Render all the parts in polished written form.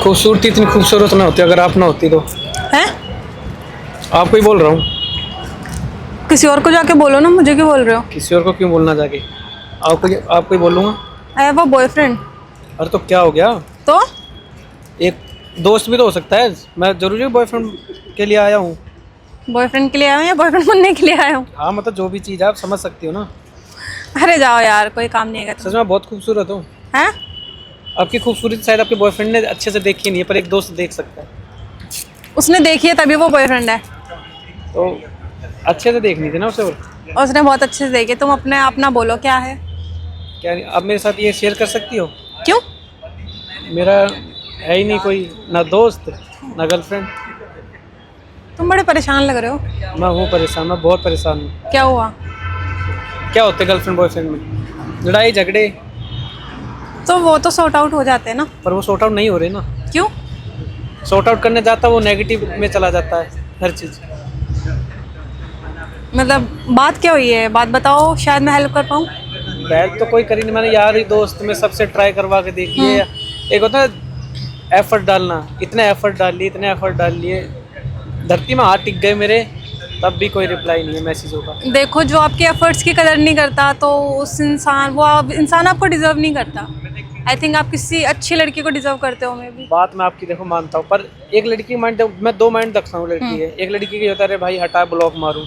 खूबसूरती इतनी खूबसूरत ना होती अगर आप ना होती तो। हैं? आपको ही बोल रहा हूँ। किसी और को जाके बोलो ना, मुझे क्यों बोल रहे हो? किसी और को क्यों बोलना जाके? आपको ही बोलूँगा। I have a boyfriend. अरे तो क्या हो गया? तो एक दोस्त भी तो हो सकता है। मैं जरूरी बॉयफ्रेंड के लिए आया हूँ। बॉयफ्रेंड के लिए आया हूँ या बॉयफ्रेंड बनने के लिए आया हूँ? हाँ मतलब जो भी चीज़ है आप समझ सकती हो ना। अरे जाओ यार, कोई काम नहीं है सच में आप बहुत खूबसूरत हो। हैं? आपकी खूबसूरती शायद आपके बॉयफ्रेंड ने अच्छे से देखी नहीं है, पर एक दोस्त देख सकता है। उसने देखी है तभी वो बॉयफ्रेंड है। तो अच्छे से देखनी थी ना उसे। और और उसने बहुत अच्छे से देखी। तुम अपने अपना बोलो क्या है? क्या आप मेरे साथ ये शेयर कर सकती हो? क्यों? मेरा है ही नहीं कोई, ना दोस्त ना गर्लफ्रेंड। तुम बड़े परेशान लग रहे हो। मैं हूँ परेशान, मैं बहुत परेशान हूँ। क्या हुआ? क्या होते गर्लफ्रेंड बॉयफ्रेंड में? लड़ाई झगड़े। तो वो तो सॉर्ट आउट हो जाते हैं ना। पर वो सॉर्ट आउट नहीं हो रहे ना। क्यों? सॉर्ट आउट करने जाता वो नेगेटिव में चला जाता है हर चीज़। मतलब बात क्या हुई है? बात बताओ, शायद मैं हेल्प कर पाऊँ। बैल तो कोई करी नहीं, मैंने यार ही दोस्त में सबसे ट्राई करवा के देख लिए। एक होता है एफर्ट डालना, इतने एफर्ट डाल लिए, इतने एफर्ट डाल लिए, धरती में हाथ टिक गए मेरे, तब भी कोई रिप्लाई नहीं है मैसेजों का। देखो, जो आपके एफर्ट्स की कदर नहीं करता तो उस इंसान आपको डिजर्व नहीं करता। आई थिंक आप किसी अच्छी लड़की को डिजर्व करते हो। मैं भी बात मैं आपकी देखो मानता हूँ, पर एक लड़की की माइंड, मैं दो माइंड रखता हूँ लड़की है। एक लड़की की होता है अरे भाई हटा ब्लॉक मारूं,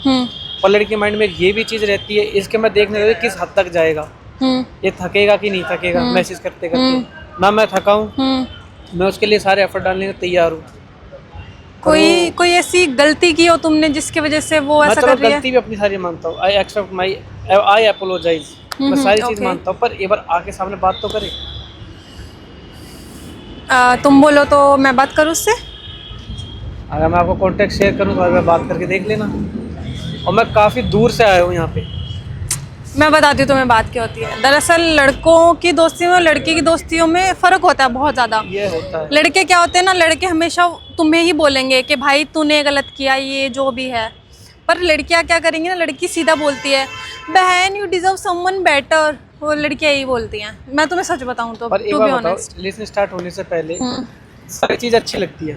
और लड़की के माइंड में ये भी चीज़ रहती है इसके मैं देखने लगे किस हद तक जाएगा, ये थकेगा कि नहीं थकेगा मैसेज करते करते। ना मैं थका हूँ, मैं उसके लिए सारे एफर्ट डालने को तैयार हूँ। कोई ऐसी गलती की हो तुमने जिसकी वजह से वो मैं ऐसा चलो कर रही है? गलती भी अपनी सारी मानता हूँ, आई अपोलोजाइज, मैं सारी चीज़ okay. मानता हूँ, पर एक बार आके सामने बात तो करे। तुम बोलो तो मैं बात करूँ उससे। अगर मैं आपको कॉन्टेक्ट शेयर करूँ तो मैं बात करके देख लेना। और मैं काफ़ी दूर से आया हूँ यहाँ पे। मैं बताती हूँ तुम्हें बात क्या होती है। दरअसल लड़कों की दोस्तियों और लड़की की दोस्तियों में फ़र्क होता है बहुत ज़्यादा। ये होता है। लड़के क्या होते हैं ना, लड़के हमेशा तुम्हें ही बोलेंगे कि भाई तूने गलत किया, ये जो भी है। पर लड़कियाँ क्या करेंगी ना, लड़की सीधा बोलती है बहन यू डिजर्व समवन बेटर। वो लड़कियाँ यही बोलती हैं। मैं तुम्हें सच बताऊँ तो पर एक टू बी बार बताओ, ऑनेस्ट। रिलेशन स्टार्ट होने से पहले सारी चीज़ अच्छी लगती है,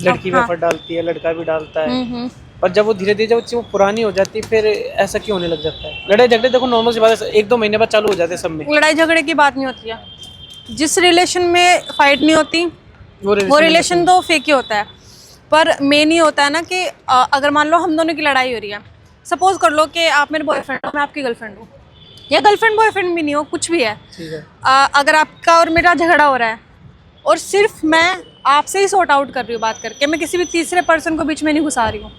लड़की भी हाँ। एफर्ट डालती है, लड़का भी डालता है। पर जब वो धीरे धीरे जब वो पुरानी हो जाती है फिर ऐसा क्यों होने लग जाता है? लड़ाई झगड़े देखो नॉर्मल सी बात है, एक दो महीने बाद चालू हो जाते हैं सब में। लड़ाई झगड़े की बात नहीं होती है। जिस रिलेशन में फाइट नहीं होती वो रिलेशन तो फेक ही होता है। पर मेन ही होता है ना कि अगर मान लो हम दोनों की लड़ाई हो रही है, सपोज कर लो कि आप मेरे बॉयफ्रेंड हो, मैं आपकी गर्लफ्रेंड हूँ, या गर्लफ्रेंड बॉयफ्रेंड भी नहीं हो, कुछ भी है। ठीक है। अगर आपका और मेरा झगड़ा हो रहा है और सिर्फ मैं आपसे ही सॉर्ट आउट कर रही हूँ बात करके, मैं किसी भी तीसरे पर्सन को बीच में नहीं घुसा रही हूँ,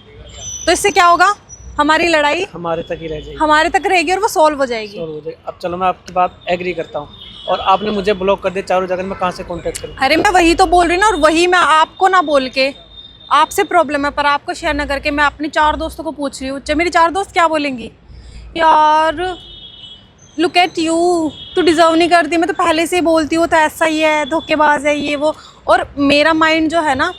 तो इससे क्या होगा? हमारी लड़ाई हमारे तक ही रह जाएगी। हमारे तक रहेगी और वो सॉल्व हो जाएगी। सॉल्व हो जाएगी। अब चलो मैं आपकी बात एग्री करता हूँ, और आपने मुझे ब्लॉक कर दिया चारों जगह, मैं कहाँ से कांटेक्ट करूँ? अरे मैं वही तो बोल रही ना, और वही मैं आपको ना बोल के, आपसे प्रॉब्लम है पर आपको शेयर ना करके मैं अपने 4 दोस्तों को पूछ रही हूँ। मेरी 4 दोस्त क्या बोलेंगी? यार लुक एट यू, तू डिजर्व नहीं करती। मैं तो पहले से ही बोलती हूँ तो ऐसा ही है, धोखेबाज है ये वो। और मेरा माइंड जो है ना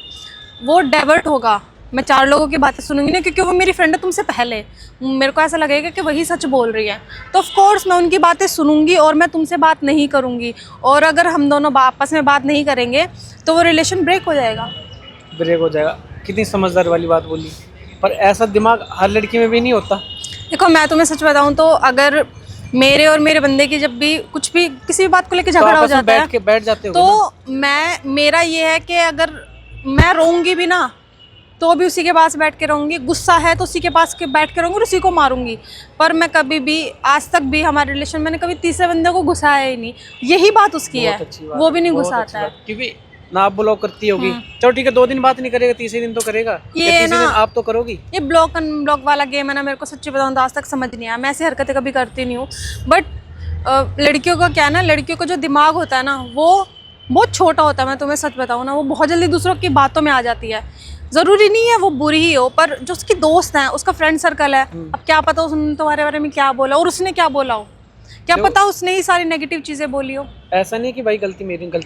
वो डाइवर्ट होगा। मैं 4 लोगों की बातें सुनूंगी ना, क्योंकि वो मेरी फ्रेंड है तुमसे पहले, मेरे को ऐसा लगेगा कि वही सच बोल रही है, तो ऑफ कोर्स मैं उनकी बातें सुनूंगी और मैं तुमसे बात नहीं करूंगी। और अगर हम दोनों आपस में बात नहीं करेंगे तो वो रिलेशन ब्रेक हो जाएगा। ब्रेक हो जाएगा? कितनी समझदार वाली बात बोली। पर ऐसा दिमाग हर लड़की में भी नहीं होता। देखो मैं तुम्हें सच बताऊं तो अगर मेरे और मेरे बंदे की जब भी कुछ भी किसी भी बात को लेकर तो झगड़ा हो आपस में जाता है बैठ जाते हो तो मेरा ये है कि अगर मैं रोऊंगी भी ना तो भी उसी के पास बैठ के रहूंगी, गुस्सा है तो उसी के पास के बैठ के रहूंगी और उसी को मारूंगी। पर मैं कभी भी आज तक भी हमारे रिलेशन मैंने कभी तीसरे बंदे को घुसाया ही नहीं। यही बात उसकी है, वो भी नहीं घुसाता है। क्योंकि ना आप ब्लॉक करती होगी, चलो ठीक है 2 दिन बात नहीं करेगा, तीसरे दिन तो करेगा, या तीसरे दिन आप तो करोगी। ये ब्लॉक अनब्लॉक वाला गेम है ना, मेरे को सच्ची बताऊं तो आज तक समझ नहीं आया। मैं ऐसी हरकतें कभी करती नहीं हूँ। बट लड़कियों का क्या है ना, लड़कियों का जो दिमाग होता है ना वो बहुत छोटा होता है। मैं तुम्हें सच बताऊँ ना, वो बहुत जल्दी दूसरों की बातों में आ जाती है। ज़रूरी नहीं है वो बुरी ही हो, पर जो उसकी दोस्त है, उसका फ्रेंड सर्कल है, अब क्या पता उसने तुम्हारे बारे में क्या बोला और उसने क्या बोला हो, क्या पता उसने ही सारी नेगेटिव चीज़ें बोली हो। ऐसा नहीं कि भाई गलती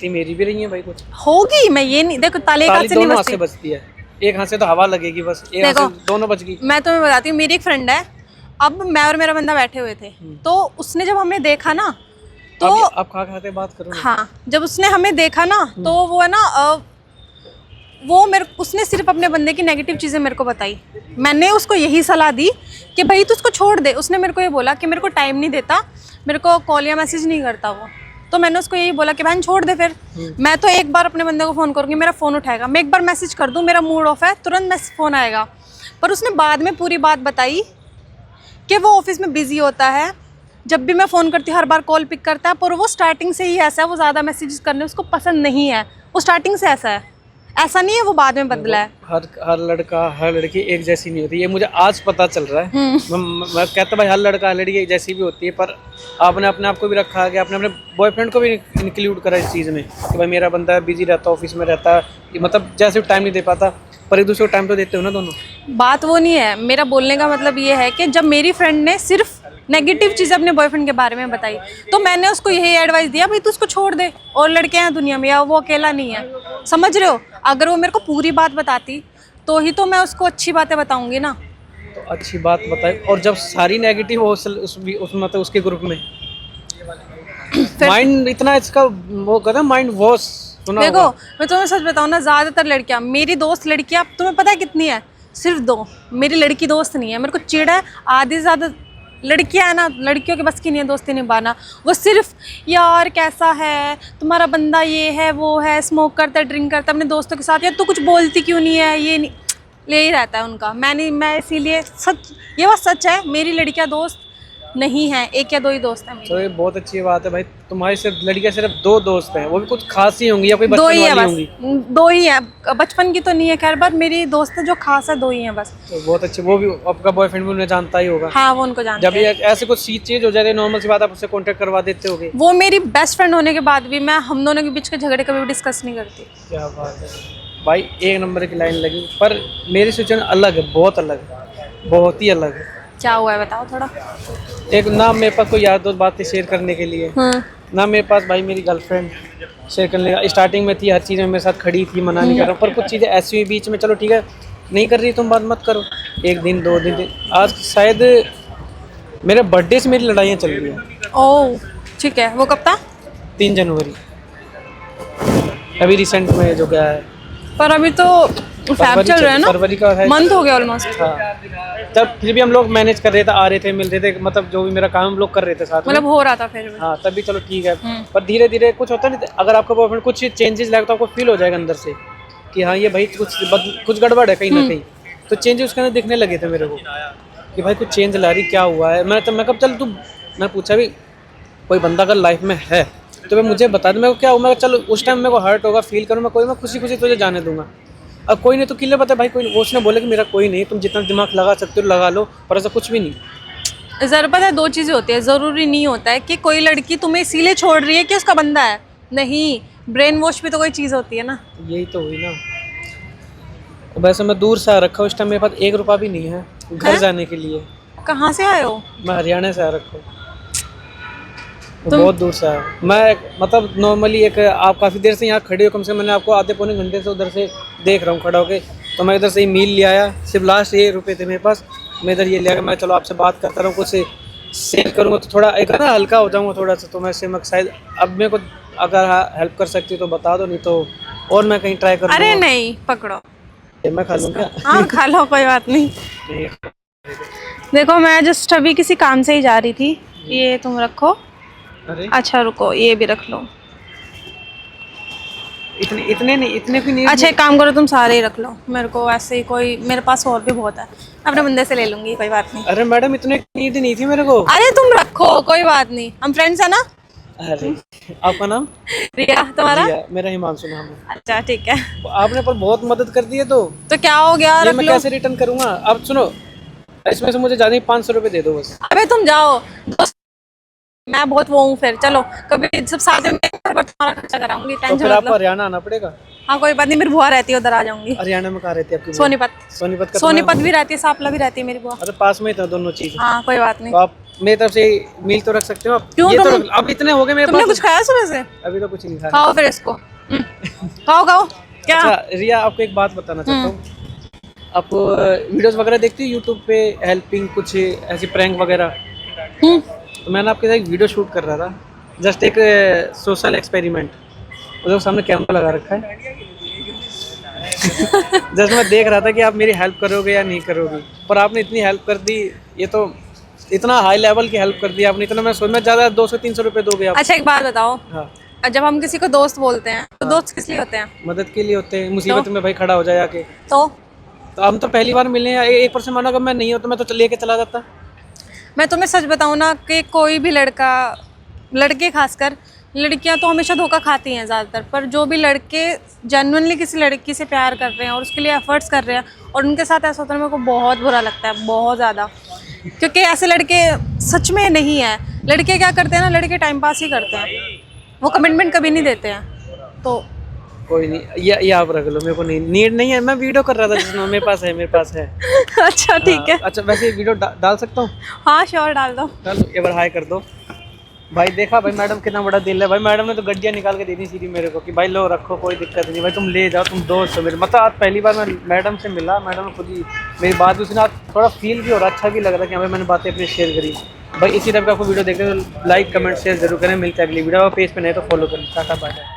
मेरी भी नहीं है भाई, कुछ होगी। मैं ये नहीं, देखो ताले का से नहीं दोनों हाथ से बचती। बचती है, एक हाथ से तो हवा लगेगी बस, एक हाथ से दोनों बच गई। मैं तुम्हें बताती हूँ, मेरी एक फ्रेंड है, अब मैं और मेरा बंदा बैठे हुए थे तो उसने जब हमें देखा ना तो आप खा खा के बात करो ना। हाँ, जब उसने हमें देखा ना तो वो है ना वो उसने सिर्फ अपने बंदे की नेगेटिव चीज़ें मेरे को बताई। मैंने उसको यही सलाह दी कि भाई तू उसको छोड़ दे। उसने मेरे को ये बोला कि मेरे को टाइम नहीं देता, मेरे को कॉल या मैसेज नहीं करता वो। तो मैंने उसको यही बोला कि बहन छोड़ दे फिर। मैं तो एक बार अपने बंदे को फ़ोन करूँगी, मेरा फ़ोन उठाएगा। मैं एक बार मैसेज कर दूँ, मेरा मूड ऑफ है, तुरंत मैसेज फ़ोन आएगा। पर उसने बाद में पूरी बात बताई कि वो ऑफिस में बिज़ी होता है, जब भी मैं फ़ोन करती हूँ हर बार कॉल पिक करता है, पर वो स्टार्टिंग से ही ऐसा है, वो ज़्यादा मैसेजेस करने उसको पसंद नहीं है। वो स्टार्टिंग से ऐसा है, ऐसा नहीं है वो बाद में बदला है। हर लड़का हर लड़की एक जैसी नहीं होती, ये मुझे आज पता चल रहा है। मैं कहता भाई हर लड़का हर लड़की एक जैसी भी होती है, पर आपने अपने आप को भी रखा है कि आपने अपने बॉयफ्रेंड को भी इंक्लूड करा इस चीज़ में कि भाई मेरा बंदा बिजी रहता है, ऑफिस में रहता है, मतलब जैसे टाइम नहीं दे पाता, पर एक दूसरे को टाइम तो देते हो ना दोनों। बात वो नहीं है, मेरा बोलने का मतलब ये है कि जब मेरी फ्रेंड ने सिर्फ नेगेटिव चीज़ें अपने बॉयफ्रेंड के बारे में बताई, तो मैंने उसको यही एडवाइस दिया भाई तू उसको छोड़ दे, और लड़के हैं दुनिया में, या वो अकेला नहीं है, समझ रहे हो। अगर वो मेरे को पूरी बात बताती तो ही तो मैं उसको अच्छी बातें बताऊंगी ना। तो अच्छी बात बताई, और जब सारी नेगेटिव हो उस मतलब उसके ग्रुप में माइंड इतना इसका वो कहता है माइंड वॉश। देखो मैं तुम्हें सच बताऊँ ना, ज़्यादातर लड़कियाँ, मेरी दोस्त लड़कियाँ तुम्हें पता है कितनी है, सिर्फ 2। मेरी लड़की दोस्त नहीं है, मेरे को चिढ़ है। आधी से ज़्यादा लड़कियाँ है ना, लड़कियों के बस की नहीं है दोस्ती निभाना। वो सिर्फ यार कैसा है तुम्हारा बंदा, ये है वो है, स्मोक करता है, ड्रिंक करता है अपने दोस्तों के साथ, यार तू कुछ बोलती क्यों नहीं है, ये नहीं, यही रहता है उनका। मैं इसीलिए सच, ये बात सच है, मेरी लड़कियाँ दोस्त नहीं है, 1 या 2 ही दोस्त हैं मेरी। तो ये बहुत अच्छी बात है भाई, तुम्हारी सिर्फ लड़कियां सिर्फ 2 दोस्त हैं, वो भी कुछ खास ही होंगी या कोई 2 बचपन ही है वाली बस, होंगी? 2 ही है, बचपन की तो नहीं है खैर, पर मेरी दोस्त जो खास है 2 ही है बस। तो बहुत अच्छी, वो भी आपका बॉयफ्रेंड भी उन्हें जानता ही होगा। हाँ वो उनको जानते जब ये ऐसे कुछ चीज हो जाती है नॉर्मल सी बात, आप उससे कांटेक्ट करवा देते होगे। वो मेरी बेस्ट फ्रेंड होने के बाद भी मैं हम दोनों के बीच के झगड़े कभी भी डिस्कस नहीं करती। क्या बात है भाई, 1 नंबर की लाइन लगी। पर मेरी सिचुएशन अलग है, बहुत अलग है, बहुत ही अलग है। क्या हुआ है बताओ थोड़ा। एक ना मेरे पास कोई यार दोस्त बातें शेयर करने के लिए, ना मेरे पास भाई मेरी गर्लफ्रेंड शेयर करने का। स्टार्टिंग में थी, हर चीज़ में मेरे साथ खड़ी थी, मना नहीं कर रहा हूँ, पर कुछ चीज़ें ऐसी हुई बीच में, चलो ठीक है नहीं कर रही तुम बात मत करो, 1 दिन 2 दिन, आज शायद मेरे बर्थडे से मेरी लड़ाइयाँ चल रही हैं। ओह ठीक है, वो कब था? 3 जनवरी, अभी रिसेंट में जो गया है। पर अभी तो फैब चल रहा है ना, फरवरी का है, मंथ हो गया ऑलमोस्ट। हाँ तब फिर भी हम लोग मैनेज कर रहे थे, आ रहे थे, मिल रहे थे, मतलब जो भी मेरा काम हम लोग कर रहे थे साथ में, मतलब हो रहा था फिर भी। हाँ तब भी चलो ठीक है। पर धीरे धीरे कुछ होता नहीं, अगर आपका बॉयफ्रेंड कुछ चेंजेस लाएगा तो आपको फील हो जाएगा अंदर से कि हाँ ये भाई कुछ गड़बड़ है कहीं ना कहीं। तो चेंजेस उसके अंदर दिखने लगे थे मेरे को कि भाई कुछ चेंज ला रही, क्या हुआ है। मैं कब चल तू, मैं पूछा भी कोई बंदा अगर लाइफ में है तो मैं मुझे बता दे, मेरे को क्या हुआ, मैं चलो उस टाइम मेरे को हर्ट होगा, फील करूँ, मैं खुशी खुशी तुझे जाने दूंगा। अब कोई नहीं तो किले पता भाई, कोई उसने बोले कि मेरा कोई नहीं, तुम जितना दिमाग लगा सकते हो लगा लो, पर ऐसा कुछ भी नहीं। ज़रूर पता है 2 चीज़ें होती है, ज़रूरी नहीं होता है कि कोई लड़की तुम्हें इसीलिए छोड़ रही है कि उसका बंदा है, नहीं, ब्रेन वॉश भी तो कोई चीज़ होती है ना। यही तो हुई ना। वैसे मैं दूर से आ रखा हूँ, इस टाइम मेरे पास 1 रुपया भी नहीं है घर जाने के लिए। कहाँ से आए हो? मैं हरियाणा से आ रखा हूँ, बहुत दूर से आया। मैं मतलब नॉर्मली एक, आप काफ़ी देर से यहाँ खड़े हो, कम से कम मैंने आपको आधे पौने घंटे से उधर से देख रहा हूँ खड़ा होके, तो मैं इधर से ही मील ले आया, सिर्फ लास्ट ये रुपये थे मेरे पास, मैं इधर ये ले आया। मैं चलो आपसे बात करता रहा हूँ, कुछ शेयर करूँगा तो थोड़ा एक ना हल्का हो जाऊँगा थोड़ा सा, तो मैं से शायद अब मेरे को अगर हेल्प कर सकती हो तो बता दो, नहीं तो और मैं कहीं ट्राई करूँगा। अरे नहीं पकड़ो, मैं खा लूँ क्या? हाँ खा लो, कोई बात नहीं। देखो मैं जस्ट अभी किसी काम से ही जा रही थी, ये तुम रखो। अरे अच्छा रुको, ये भी रख लो। इतने नहीं, इतने भी नहीं। अच्छा एक काम करो, तुम सारे ही रख लो, मेरे को ऐसे ही कोई, मेरे पास और भी बहुत है, अपने बंदे से ले लूंगी, कोई बात नहीं। अरे मैडम इतने नीड नहीं थी मेरे को। अरे तुम रखो, कोई बात नहीं, हम फ्रेंड्स है ना। अरे आपका नाम? रिया, तुम्हारा? रिया, मेरा हिमांशु नाम है। अच्छा ठीक है। आपने पर बहुत मदद कर दी है, तो क्या हो गया, ये रख मैं लो। कैसे रिटर्न करूंगा? अब सुनो, इसमें से मुझे ज्यादा ही 500 रुपये दे दो बस। अबे तुम जाओ, मैं बहुत वो हूँ, फिर चलो कभी सब साथ में तुम्हारा खर्चा कराऊंगी, तो टेंशन फिर मत आपको लो। हरियाणा आना पड़ेगा। हाँ कोई बात नहीं, मेरी बुआ रहती है उधर, आ जाऊंगी। हरियाणा में कहाँ रहती है आपकी बुआ? सोनीपत। सोनीपत का? सोनीपत भी रहती है, सांपला भी रहती है मेरी बुआ। अरे पास में ही था दोनों चीज। हाँ कोई बात नहीं। तो आप मेरी तरफ से मील तो रख सकते हो आप? क्यों, ये तो तुम- अब इतने हो गए मेरे तुमने पास। कुछ खाया सुबह से? अभी तो कुछ नहीं खाया। खाओ फिर इसको। खाओ खाओ। क्या? अच्छा रिया, आपको एक बात बताना चाहता हूँ, आप वीडियोस वगैरह देखती हो यूट्यूब पे, हेल्पिंग कुछ ऐसी प्रैंक वगैरह? तो मैंने आपके साथ एक वीडियो शूट कर रहा था, जस्ट एक सोशल एक्सपेरिमेंट, उधर सामने कैमरा लगा रखा है, जैसे मैं देख रहा था कि आप मेरी हेल्प करोगे या नहीं करोगे, पर आपने इतनी हेल्प कर दी, ये तो इतना हाई लेवल की हेल्प कर दी आपने, इतना मैं सोच में ज़्यादा 200-300 रुपये दोगे आप। अच्छा एक बात बताओ, हाँ, जब हम किसी को दोस्त बोलते हैं तो दोस्त किस लिए होते हैं? मदद के लिए होते हैं, मुसीबत में भाई खड़ा हो जाए आके। तो हम तो पहली बार मिले हैं, 1% मानो अगर मैं नहीं होता मैं तो लेके चला जाता। मैं तुम्हें सच बताऊं ना कि कोई भी लड़का, लड़के खासकर, लड़कियां तो हमेशा धोखा खाती हैं ज़्यादातर, पर जो भी लड़के जेन्युइनली किसी लड़की से प्यार कर रहे हैं और उसके लिए एफर्ट्स कर रहे हैं और उनके साथ ऐसा होता है, मेरे को बहुत बुरा लगता है, बहुत ज़्यादा। क्योंकि ऐसे लड़के सच में नहीं है। लड़के क्या करते हैं ना, लड़के टाइम पास ही करते हैं, वो कमिटमेंट कभी नहीं देते हैं। तो कोई नहीं, ये आप रख लो, मेरे को नहीं नीड नहीं है, मैं वीडियो कर रहा था जिसमें मेरे पास है। अच्छा ठीक है। अच्छा वैसे वीडियो डाल सकता हूँ? हाँ श्योर, डाल दो। चल एक बार हाई कर दो। भाई देखा भाई मैडम कितना बड़ा दिल है भाई, मैडम ने तो गड्डियाँ निकाल के दी थी सीधी मेरे को कि भाई लो रखो, कोई दिक्कत नहीं भाई, तुम ले जाओ, तुम दोस्त हो मेरे। मतलब आज पहली बार मैं मैडम से मिला, मैडम ने खुद ही मेरी बात भी सुना, थोड़ा फील भी हो रहा, अच्छा भी लग रहा कि भाई मैंने बातें अपनी शेयर करी। भाई इसी टाइप का आपको वीडियो देखते हो तो लाइक कमेंट शेयर जरूर करें। मिलते हैं अगली वीडियो, पेज पे नहीं तो फॉलो करें। Tata bye.